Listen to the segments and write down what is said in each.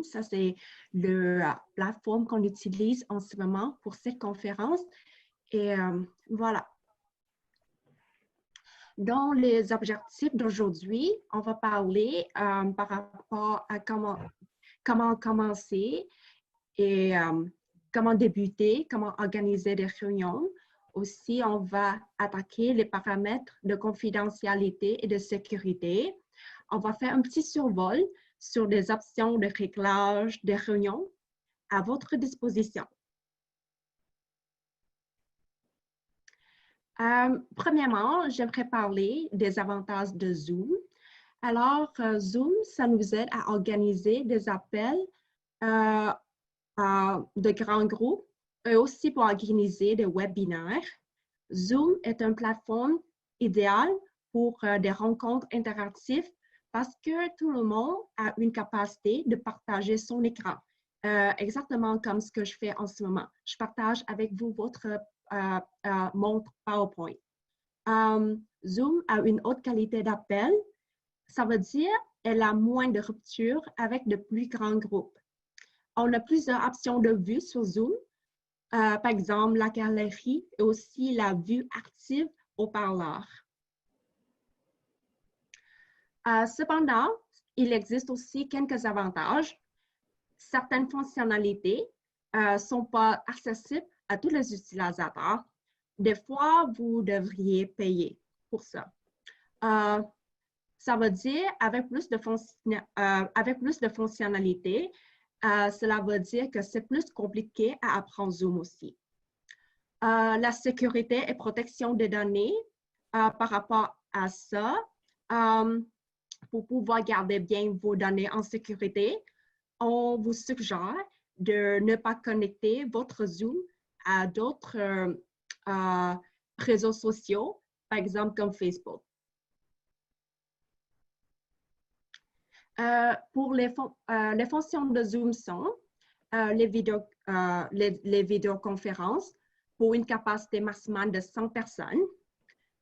Ça, c'est la plateforme qu'on utilise en ce moment pour cette conférence. Et voilà. Dans les objectifs d'aujourd'hui, on va parler par rapport à comment commencer et comment débuter, comment organiser des réunions. Aussi, on va attaquer les paramètres de confidentialité et de sécurité. On va faire un petit survol sur des options de réglage des réunions à votre disposition. Premièrement, j'aimerais parler des avantages de Zoom. Alors, Zoom, ça nous aide à organiser des appels de grands groupes et aussi pour organiser des webinaires. Zoom est une plateforme idéale pour des rencontres interactives parce que tout le monde a une capacité de partager son écran, exactement comme ce que je fais en ce moment. Je partage avec vous mon PowerPoint. Zoom a une haute qualité d'appel. Ça veut dire qu'elle a moins de ruptures avec de plus grands groupes. On a plusieurs options de vue sur Zoom. Par exemple, la galerie et aussi la vue active au parleur. Cependant, il existe aussi quelques avantages. Certaines fonctionnalités ne sont pas accessibles à tous les utilisateurs. Des fois, vous devriez payer pour ça. Ça veut dire avec plus de fonctionnalités, cela veut dire que c'est plus compliqué à apprendre Zoom aussi. La sécurité et protection des données par rapport à ça, pour pouvoir garder bien vos données en sécurité, on vous suggère de ne pas connecter votre Zoom à d'autres réseaux sociaux, par exemple comme Facebook. Pour les fonctions de Zoom sont les vidéoconférences pour une capacité maximale de 100 personnes,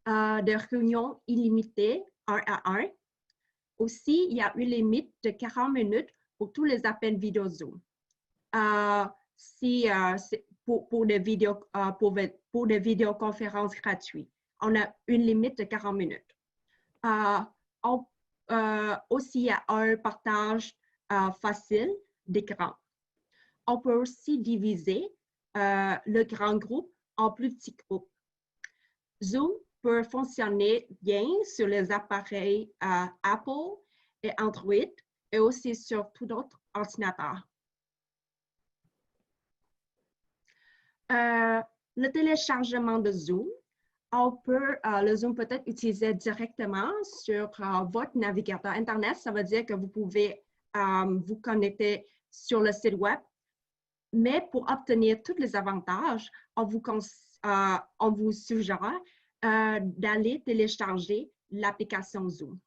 des réunions illimitées 1 à 1. Aussi, il y a une limite de 40 minutes pour tous les appels vidéo Zoom. Pour des vidéoconférences gratuites, on a une limite de 40 minutes. Aussi, il y a un partage facile d'écran. On peut aussi diviser le grand groupe en plus petits groupes. Zoom peut fonctionner bien sur les appareils Apple et Android et aussi sur tout autre ordinateur. Le téléchargement de Zoom, le Zoom peut être utilisé directement sur votre navigateur Internet. Ça veut dire que vous pouvez vous connecter sur le site web. Mais pour obtenir tous les avantages, on vous suggère d'aller télécharger l'application Zoom.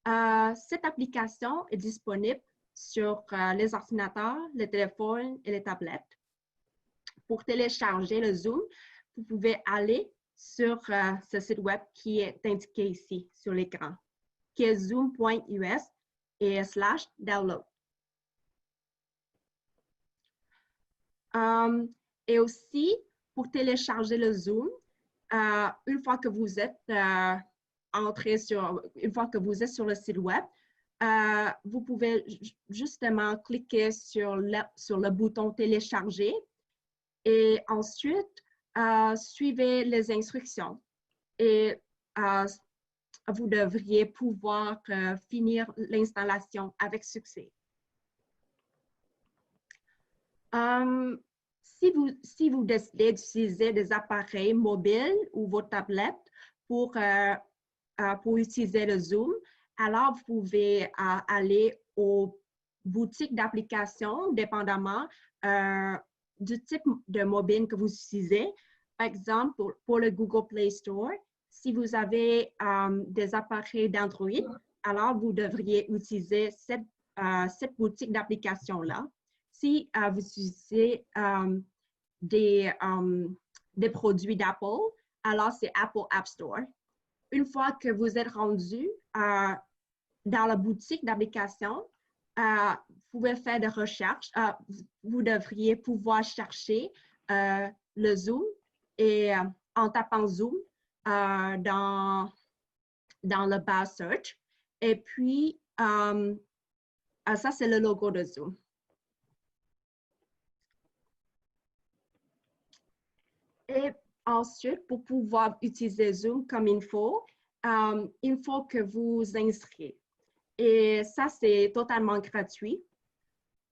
Cette application est disponible sur les ordinateurs, les téléphones et les tablettes. Pour télécharger le Zoom, vous pouvez aller sur ce site web qui est indiqué ici sur l'écran, qui est zoom.us et /download. Et aussi, pour télécharger le Zoom, une fois que vous êtes sur le site web, vous pouvez justement cliquer sur le bouton télécharger et ensuite suivez les instructions et vous devriez pouvoir finir l'installation avec succès. Si vous décidez d'utiliser des appareils mobiles ou vos tablettes pour utiliser le Zoom, alors vous pouvez aller aux boutiques d'applications, dépendamment du type de mobile que vous utilisez. Par exemple, pour le Google Play Store, si vous avez des appareils d'Android, alors vous devriez utiliser cette boutique d'applications-là. Si vous utilisez des produits d'Apple, alors c'est Apple App Store. Une fois que vous êtes rendu dans la boutique d'application, pouvez faire des recherches. Vous devriez pouvoir chercher le Zoom et en tapant Zoom dans le bar search. Et puis, ça, c'est le logo de Zoom. Et ensuite, pour pouvoir utiliser Zoom comme info, il faut que vous inscrivez. Et ça, c'est totalement gratuit.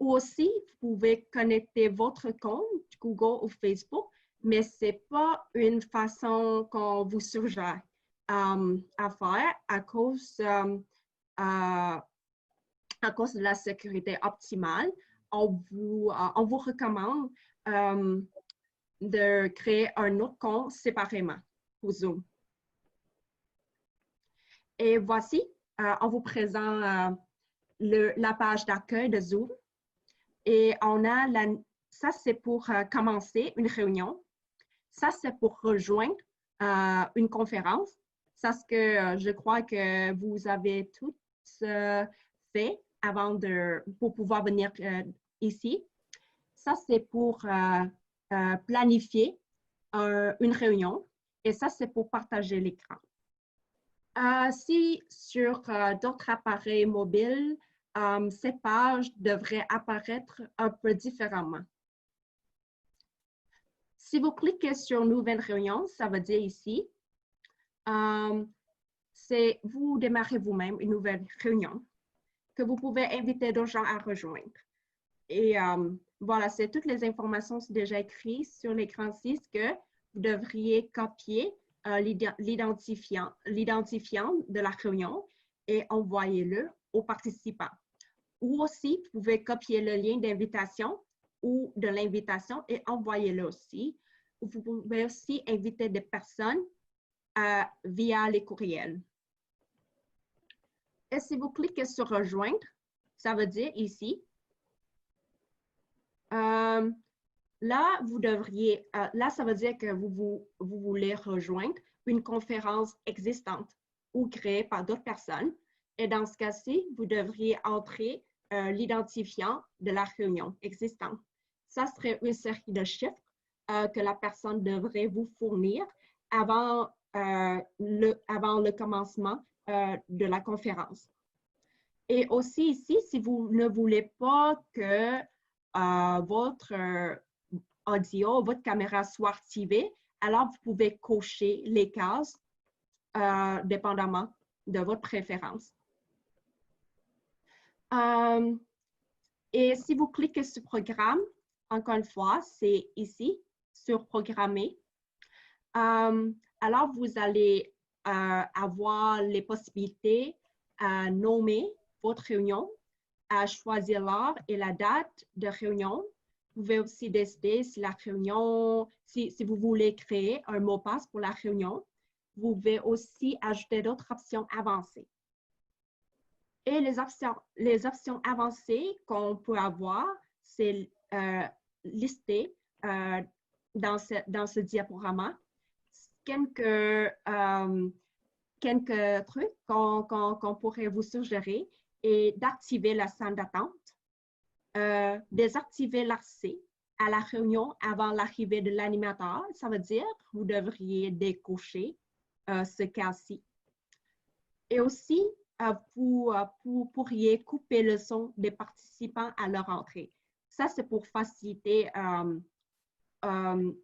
Ou aussi, vous pouvez connecter votre compte Google ou Facebook, mais ce n'est pas une façon qu'on vous suggère à faire à cause de la sécurité optimale. On vous recommande de créer un autre compte séparément pour Zoom. Et voici, on vous présente la page d'accueil de Zoom. Et on a ça, c'est pour commencer une réunion. Ça, c'est pour rejoindre une conférence. Ça, c'est ce que je crois que vous avez tous fait pour pouvoir venir ici. Ça, c'est pour planifier une réunion. Et ça, c'est pour partager l'écran. Si sur d'autres appareils mobiles, ces pages devraient apparaître un peu différemment. Si vous cliquez sur « Nouvelle réunion », ça veut dire ici, vous démarrez vous-même une nouvelle réunion que vous pouvez inviter d'autres gens à rejoindre. Et voilà, c'est toutes les informations déjà écrites sur l'écran 6 que vous devriez copier l'identifiant de la réunion et envoyer-le aux participants. Ou aussi, vous pouvez copier le lien d'invitation ou de l'invitation et envoyer-le aussi. Vous pouvez aussi inviter des personnes via les courriels. Et si vous cliquez sur « Rejoindre », ça veut dire ici, là, ça veut dire que vous voulez rejoindre une conférence existante ou créée par d'autres personnes. Et dans ce cas-ci, vous devriez entrer l'identifiant de la réunion existante. Ça serait une série de chiffres que la personne devrait vous fournir avant le commencement de la conférence. Et aussi ici, si vous ne voulez pas que votre audio, votre caméra soit activée, alors vous pouvez cocher les cases dépendamment de votre préférence. Et si vous cliquez sur « Programme », encore une fois, c'est ici, sur « Programmer ». Alors, vous allez avoir les possibilités à nommer votre réunion, à choisir l'heure et la date de réunion. Vous pouvez aussi décider si la réunion, si vous voulez créer un mot de passe pour la réunion. Vous pouvez aussi ajouter d'autres options avancées. Et les options avancées qu'on peut avoir, c'est listé dans ce diaporama. Quelques trucs qu'on pourrait vous suggérer est d'activer la salle d'attente, désactiver l'accès à la réunion avant l'arrivée de l'animateur. Ça veut dire que vous devriez décocher ce cas-ci. Et aussi, vous pourriez couper le son des participants à leur entrée. Ça, c'est pour faciliter, comment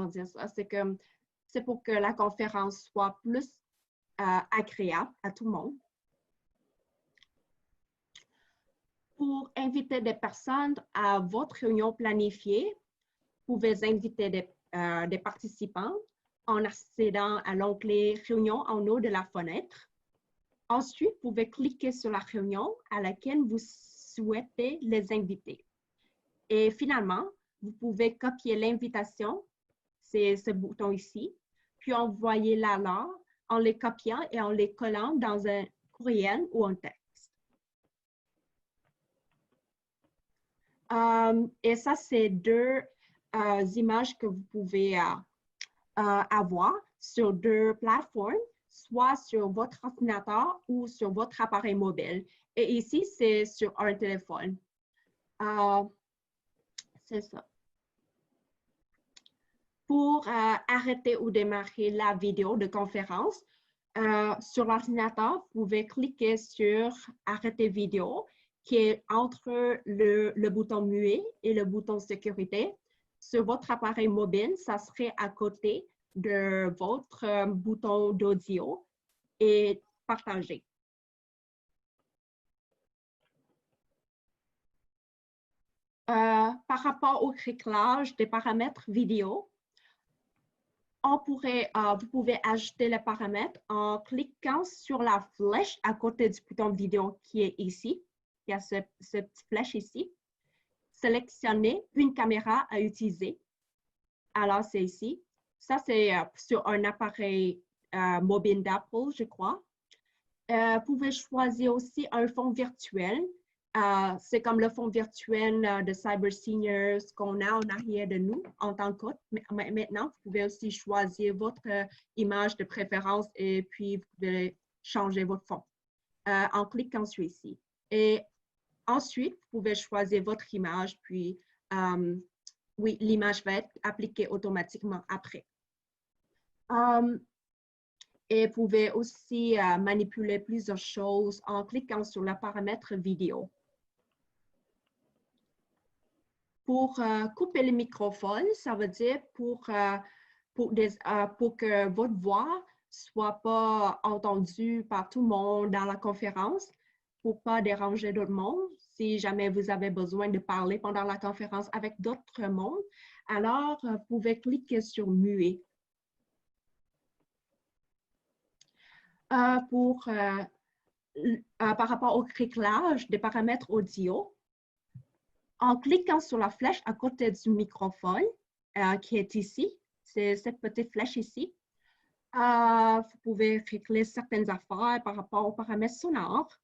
dire ça? C'est pour que la conférence soit plus agréable à tout le monde. Pour inviter des personnes à votre réunion planifiée, vous pouvez inviter des participants en accédant à l'onglet « Réunion » en haut de la fenêtre. Ensuite, vous pouvez cliquer sur la réunion à laquelle vous souhaitez les inviter. Et finalement, vous pouvez copier l'invitation, c'est ce bouton ici, puis envoyer-la là en les copiant et en les collant dans un courriel ou un texte. Et ça, c'est deux images que vous pouvez avoir sur deux plateformes, soit sur votre ordinateur ou sur votre appareil mobile. Et ici, c'est sur un téléphone. C'est ça. Pour arrêter ou démarrer la vidéo de conférence, sur l'ordinateur, vous pouvez cliquer sur Arrêter vidéo, qui est entre le bouton muet et le bouton sécurité. Sur votre appareil mobile, ça serait à côté de votre bouton d'audio et partager. Par rapport au réglage des paramètres vidéo, vous pouvez ajouter les paramètres en cliquant sur la flèche à côté du bouton vidéo qui est ici. Il y a cette petite flèche ici. Sélectionnez une caméra à utiliser. Alors, c'est ici. Ça, c'est sur un appareil mobile d'Apple, je crois. Vous pouvez choisir aussi un fond virtuel. C'est comme le fond virtuel de Cyber Seniors qu'on a en arrière de nous en tant qu'hôte. Maintenant, vous pouvez aussi choisir votre image de préférence et puis vous pouvez changer votre fond en cliquant sur ici. Et ensuite, vous pouvez choisir votre image, puis oui, l'image va être appliquée automatiquement après. Et vous pouvez aussi manipuler plusieurs choses en cliquant sur le paramètre vidéo. Pour couper le microphone, ça veut dire pour que votre voix ne soit pas entendue par tout le monde dans la conférence, pour ne pas déranger d'autres mondes. Si jamais vous avez besoin de parler pendant la conférence avec d'autres mondes, alors vous pouvez cliquer sur muet. Par rapport au réglage des paramètres audio, en cliquant sur la flèche à côté du microphone, qui est ici, c'est cette petite flèche ici, vous pouvez régler certaines affaires par rapport aux paramètres sonores.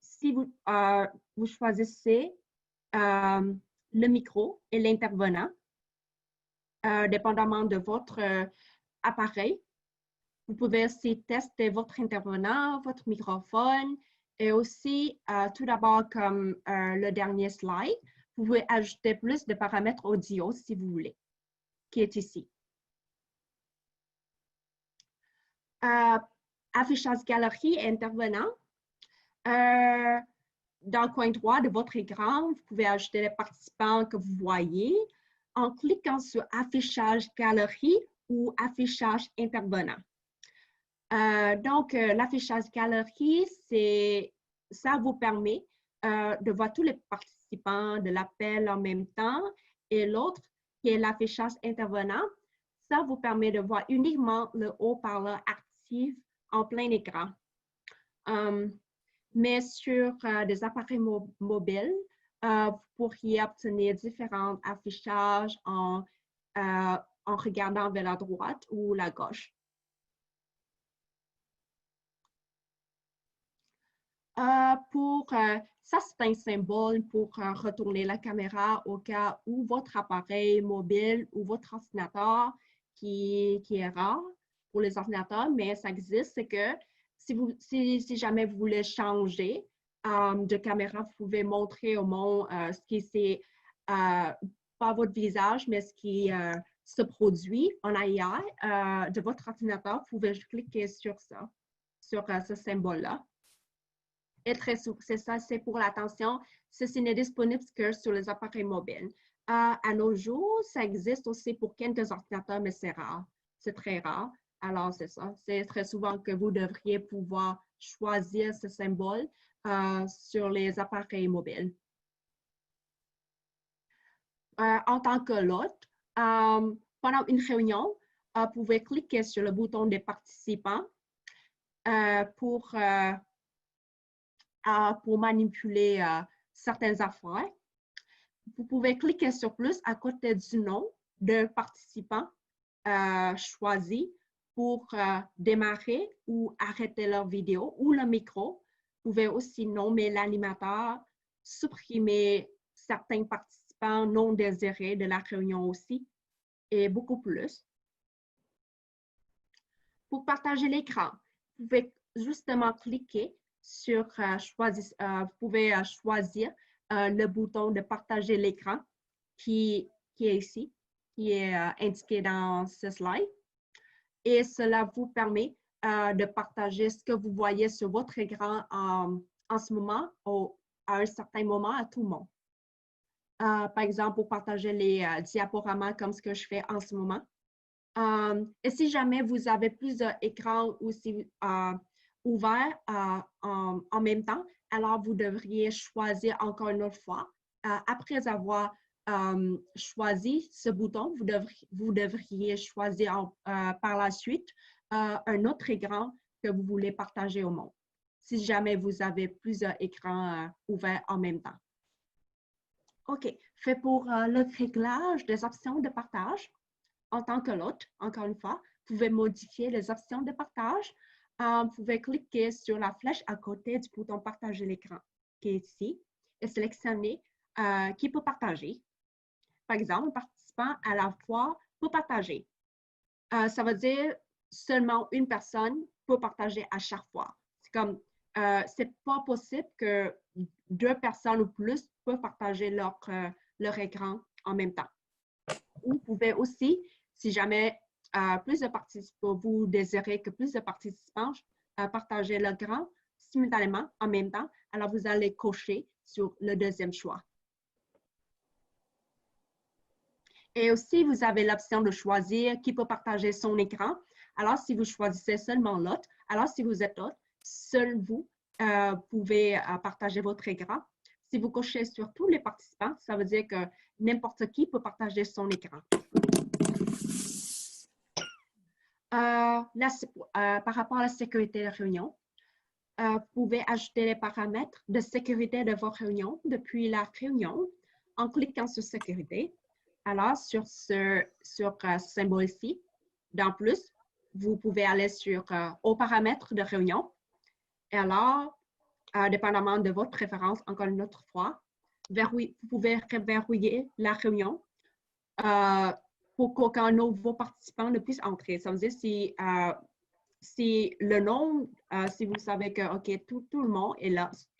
Si vous choisissez le micro et l'intervenant, dépendamment de votre appareil, vous pouvez aussi tester votre intervenant, votre microphone, et aussi, tout d'abord, comme le dernier slide, vous pouvez ajouter plus de paramètres audio si vous voulez, qui est ici. Affichage galerie et intervenant. Dans le coin droit de votre écran, vous pouvez ajouter les participants que vous voyez en cliquant sur Affichage galerie ou Affichage intervenant. L'affichage galerie, ça vous permet de voir tous les participants de l'appel en même temps. Et l'autre, qui est l'affichage intervenant, ça vous permet de voir uniquement le haut-parleur actif en plein écran. Mais sur des appareils mobiles, vous pourriez obtenir différents affichages en regardant vers la droite ou la gauche. Ça, c'est un symbole pour retourner la caméra au cas où votre appareil mobile ou votre ordinateur, qui est rare pour les ordinateurs, mais ça existe, c'est que si jamais vous voulez changer de caméra, vous pouvez montrer au monde ce qui c'est, pas votre visage, mais ce qui se produit en arrière de votre ordinateur. Vous pouvez cliquer sur ça, sur ce symbole-là. Et c'est ça, c'est pour l'attention. Ceci n'est disponible que sur les appareils mobiles. À nos jours, ça existe aussi pour quelques ordinateurs, mais c'est rare. C'est très rare. Alors, c'est ça. C'est très souvent que vous devriez pouvoir choisir ce symbole sur les appareils mobiles. En tant que l'hôte, pendant une réunion, vous pouvez cliquer sur le bouton des participants pour manipuler certaines affaires. Vous pouvez cliquer sur plus à côté du nom de participant choisi pour démarrer ou arrêter leur vidéo ou le micro. Vous pouvez aussi nommer l'animateur, supprimer certains participants non désirés de la réunion aussi, et beaucoup plus. Pour partager l'écran, vous pouvez justement cliquer vous pouvez choisir le bouton de partager l'écran qui est ici, qui est indiqué dans ce slide. Et cela vous permet de partager ce que vous voyez sur votre écran en ce moment à un certain moment à tout le monde. Par exemple, pour partager les diaporamas comme ce que je fais en ce moment. Et si jamais vous avez plusieurs écrans aussi ouverts en même temps, alors vous devriez choisir encore une autre fois. Après avoir choisi ce bouton, vous devriez choisir par la suite un autre écran que vous voulez partager au monde, si jamais vous avez plusieurs écrans ouverts en même temps. OK. Fait pour le réglage des options de partage, en tant que l'hôte, encore une fois, vous pouvez modifier les options de partage. Vous pouvez cliquer sur la flèche à côté du bouton Partager l'écran qui est ici et sélectionner qui peut partager. Par exemple, un participant à la fois peut partager. Ça veut dire seulement une personne peut partager à chaque fois. C'est comme, c'est pas possible que deux personnes ou plus peuvent partager leur écran en même temps. Vous pouvez aussi, si jamais vous désirez que plus de participants partagent l'écran simultanément en même temps, alors vous allez cocher sur le deuxième choix. Et aussi, vous avez l'option de choisir qui peut partager son écran. Alors, si vous choisissez seulement l'hôte, alors si vous êtes hôte, seul vous pouvez partager votre écran. Si vous cochez sur tous les participants, ça veut dire que n'importe qui peut partager son écran. Par rapport à la sécurité de réunion, vous pouvez ajouter les paramètres de sécurité de vos réunions depuis la réunion en cliquant sur Sécurité. Alors, sur ce symbole ici, dans Plus, vous pouvez aller aux paramètres de réunion. Et alors, dépendamment de votre préférence, encore une autre fois, vous pouvez verrouiller la réunion pour qu'aucun nouveau participant ne puisse entrer. Ça veut dire si le nombre, si vous savez que tout le monde est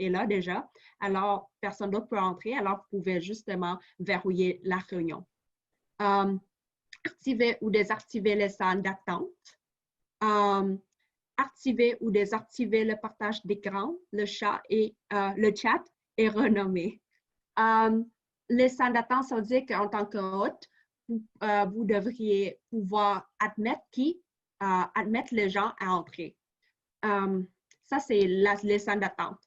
là déjà, alors personne d'autre peut entrer, alors vous pouvez justement verrouiller la réunion. Activer ou désactiver les salles d'attente. Activer ou désactiver le partage d'écran, le chat est renommé. Les salles d'attente, ça veut dire qu'en tant que hôte, vous devriez pouvoir admettre les gens à entrer. Ça, c'est les salles d'attente.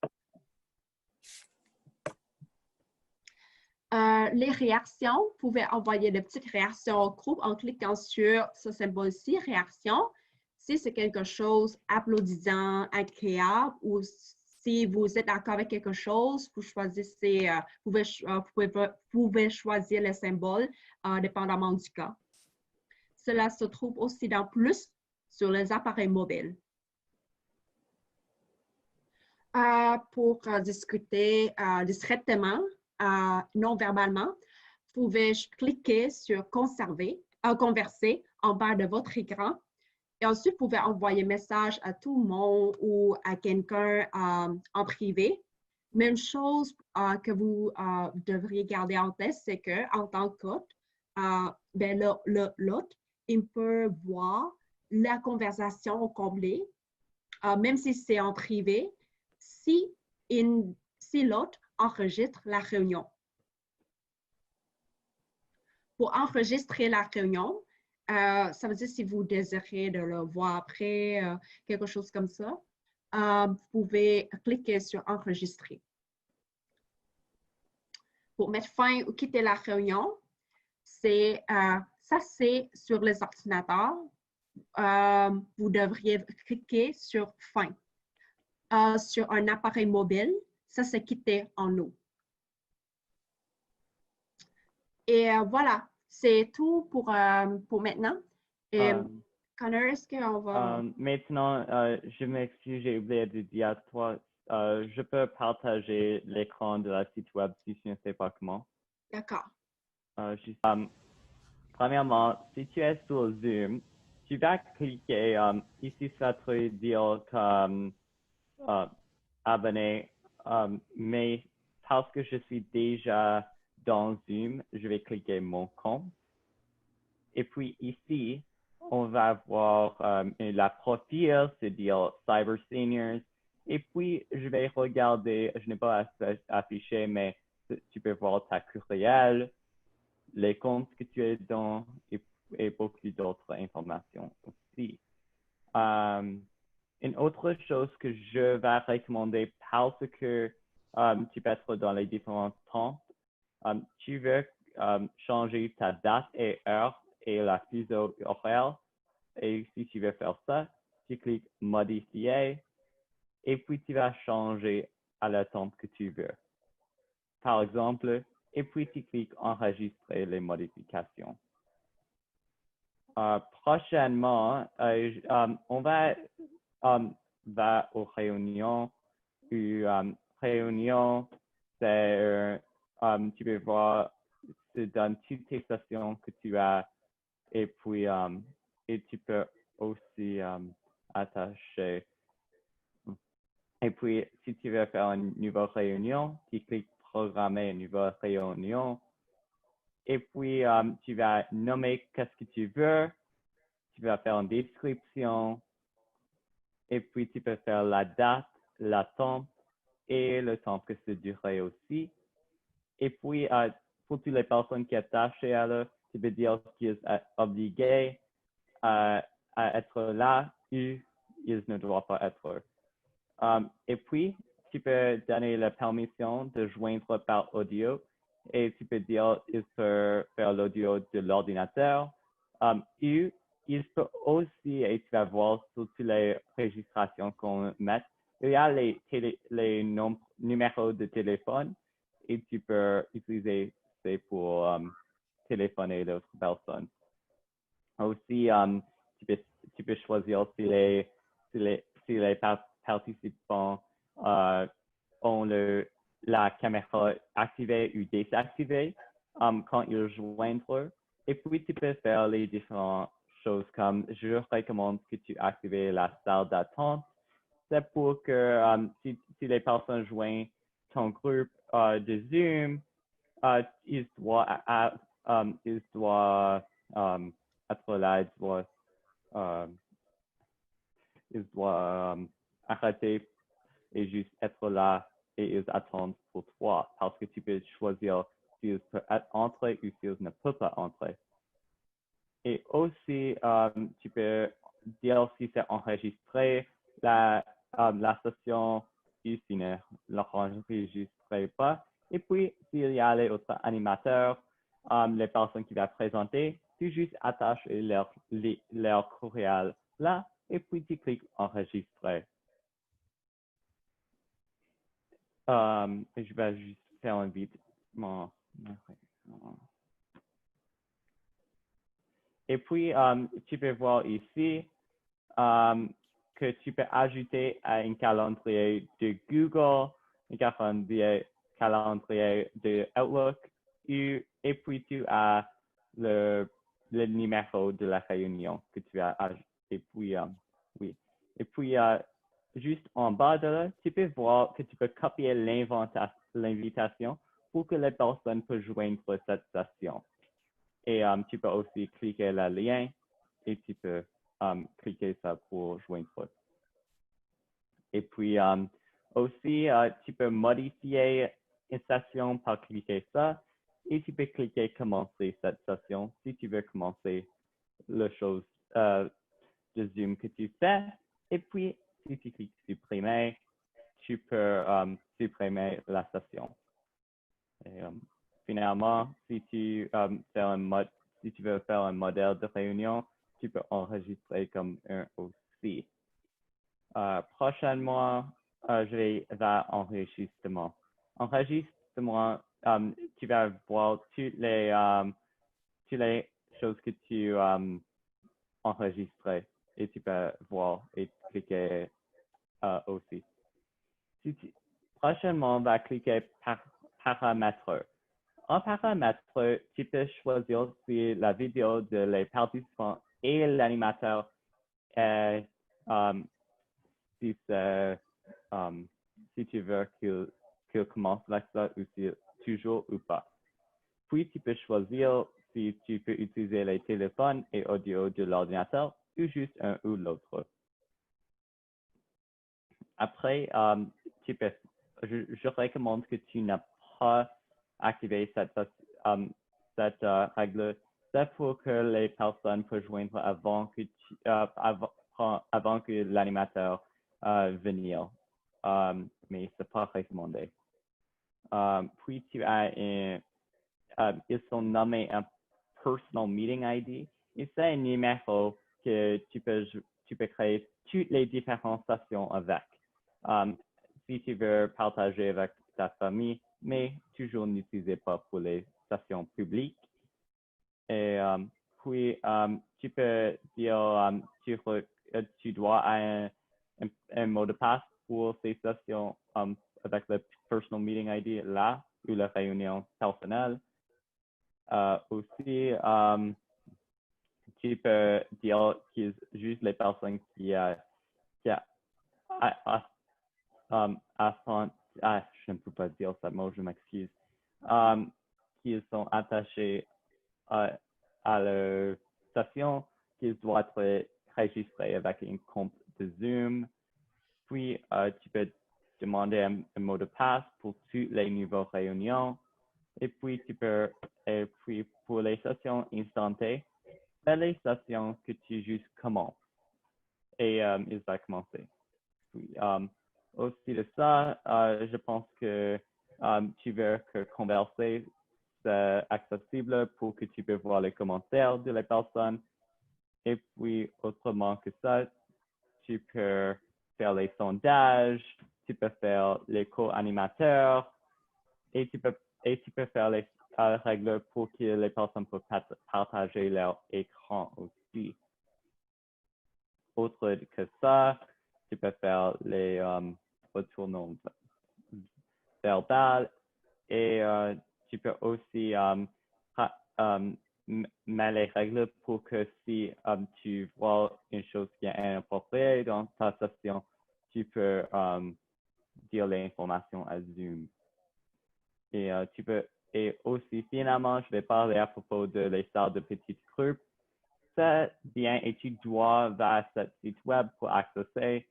Les réactions, vous pouvez envoyer des petites réactions au groupe en cliquant sur ce symbole-ci, réaction. Si c'est quelque chose applaudissant, agréable, ou si vous êtes d'accord avec quelque chose, vous choisissez, vous pouvez choisir les symboles dépendamment du cas. Cela se trouve aussi dans Plus sur les appareils mobiles. Pour discuter discrètement, non verbalement, vous pouvez cliquer sur Converser en bas de votre écran. Et ensuite, vous pouvez envoyer un message à tout le monde ou à quelqu'un en privé. Même chose que vous devriez garder en tête, c'est qu'en tant qu'hôte, l'hôte, il peut voir la conversation au complet, même si c'est en privé, si l'hôte enregistre la réunion. Pour enregistrer la réunion, ça veut dire si vous désirez de le voir après, quelque chose comme ça, vous pouvez cliquer sur Enregistrer. Pour mettre fin ou quitter la réunion, ça c'est sur les ordinateurs. Vous devriez cliquer sur Fin. Sur un appareil mobile, ça c'est quitter en haut. Et voilà, c'est tout pour maintenant. Et, Connor, est-ce qu'on va... Maintenant, je m'excuse, j'ai oublié de dire à toi, je peux partager l'écran de la site web si je ne sais pas comment. D'accord. Premièrement, si tu es sur Zoom, tu vas cliquer ici, ça te dire que abonné, mais parce que je suis déjà dans Zoom, je vais cliquer mon compte. Et puis ici, on va voir la profil, c'est-à-dire Cyber Seniors. Et puis, je vais regarder, je n'ai pas affiché, mais tu peux voir ta courriel, les comptes que tu es dans et beaucoup d'autres informations aussi. Une autre chose que je vais recommander parce que tu peux être dans les différents temps, tu veux changer ta date et heure et la fuseau horaire. Et si tu veux faire ça, tu cliques modifier et puis tu vas changer à la temps que tu veux. Par exemple, et puis tu cliques enregistrer les modifications. Prochainement, on va aux réunions. Réunion, c'est, tu peux voir, c'est dans toutes tes sessions que tu as et puis et tu peux aussi attacher. Et puis, si tu veux faire une nouvelle réunion, tu cliques programmer une nouvelle réunion. Et puis, tu vas nommer qu'est-ce que tu veux. Tu vas faire une description. Et puis, tu peux faire la date, la temps et le temps que ça durerait aussi. Et puis, pour toutes les personnes qui sont attachées à eux, tu peux dire qu'ils sont obligés à être là ou ils ne doivent pas être. Et puis, tu peux donner la permission de joindre par audio et tu peux dire qu'il peut faire l'audio de l'ordinateur. Ou il peut aussi, et tu vas voir sur toutes les registrations qu'on met, il y a les numéros de téléphone et tu peux utiliser ça pour téléphoner d'autres personnes. Aussi, tu peux choisir si les participants ont la caméra activée ou désactivée quand ils joignent. Et puis, tu peux faire les différentes choses comme je recommande que tu actives la salle d'attente. C'est pour que si les personnes joignent ton groupe de Zoom, ils doivent être là, ils doivent arrêter et juste être là et ils attendent pour toi parce que tu peux choisir s'ils peuvent entrer ou s'ils ne peuvent pas entrer. Et aussi, tu peux dire si c'est enregistré la session ou si ne l'enregistre pas. Et puis, s'il y a les autres animateurs, les personnes qui vont présenter, tu juste attaches leur courriel là et puis tu cliques enregistrer. Je vais juste faire un vite. Et puis, tu peux voir ici que tu peux ajouter à un calendrier de Google, un calendrier de Outlook, et puis tu as le numéro de la réunion que tu as ajouté. Et puis, oui. Et puis, juste en bas de là, tu peux voir que tu peux copier l'invitation pour que les personnes puissent joindre cette session. Et tu peux aussi cliquer le lien et tu peux cliquer ça pour joindre. Et puis aussi, tu peux modifier une session par cliquer ça et tu peux cliquer commencer cette session si tu veux commencer la chose de Zoom que tu fais. Et puis, si tu cliques supprimer, tu peux supprimer la session. Et, finalement, si tu veux faire un modèle de réunion, tu peux enregistrer comme un aussi. Prochainement, je vais vers enregistrement. Enregistrement, tu vas voir toutes les choses que tu enregistres et tu peux voir et cliquer aussi. Prochainement, on va cliquer par paramètres. En paramètre, tu peux choisir si la vidéo de les participants et l'animateur est si si tu veux qu'il commence l'accès aussi toujours ou pas. Puis, tu peux choisir si tu peux utiliser les téléphones et audio de l'ordinateur ou juste un ou l'autre. Après, je recommande que tu n'as pas activé cette règle. C'est pour que les personnes puissent joindre avant que l'animateur vienne. Mais c'est pas recommandé. Puis tu as ils sont nommés un personal meeting ID. Et c'est un numéro que tu peux créer toutes les différentes stations avec. Si tu veux partager avec ta famille, mais toujours n'utilisez pas pour les stations publiques. Et puis, tu peux dire, tu dois avoir un mot de passe pour ces stations avec le personal meeting ID là, ou la réunion personnelle. Aussi, tu peux dire que juste les personnes qui je ne peux pas dire ce mot, je m'excuse, qui sont attachés à la station, qu'ils doivent être enregistrés avec un compte de Zoom. Puis, tu peux demander un mot de passe pour toutes les nouvelles réunions. Et puis, pour les sessions instantanées, c'est les sessions que tu juste commences. Et il va commencer. Puis, aussi de ça, je pense que tu veux que converser, c'est accessible pour que tu peux voir les commentaires de les personnes. Et puis, autrement que ça, tu peux faire les sondages, tu peux faire les co-animateurs et tu peux faire les règles pour que les personnes puissent partager leur écran aussi. Autre que ça, tu peux faire les retours non verbaux et tu peux aussi mettre les règles pour que si tu vois une chose qui est inappropriée dans ta session, tu peux dire l'information à Zoom. Et et aussi finalement, je vais parler à propos de les salles de petits groupes. C'est bien et tu dois aller à ce site web pour accéder,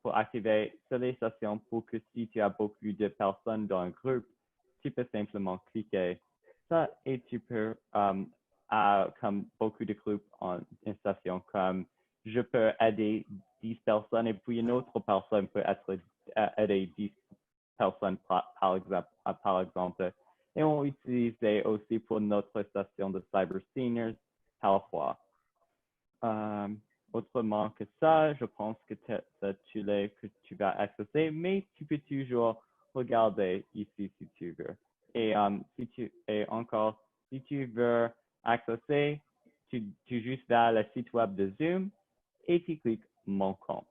pour activer les sessions pour que si tu as beaucoup de personnes dans un groupe, tu peux simplement cliquer ça et tu peux, comme beaucoup de groupes en une session, comme je peux aider 10 personnes et puis une autre personne peut aider 10 personnes par exemple. Et on utilise aussi pour notre session de Cyber Seniors parfois. Autrement que ça, je pense que tu l'as que tu vas accéder, mais tu peux toujours regarder ici si tu veux. Et encore, si tu veux accéder, tu juste vas à le site web de Zoom et tu cliques Mon compte.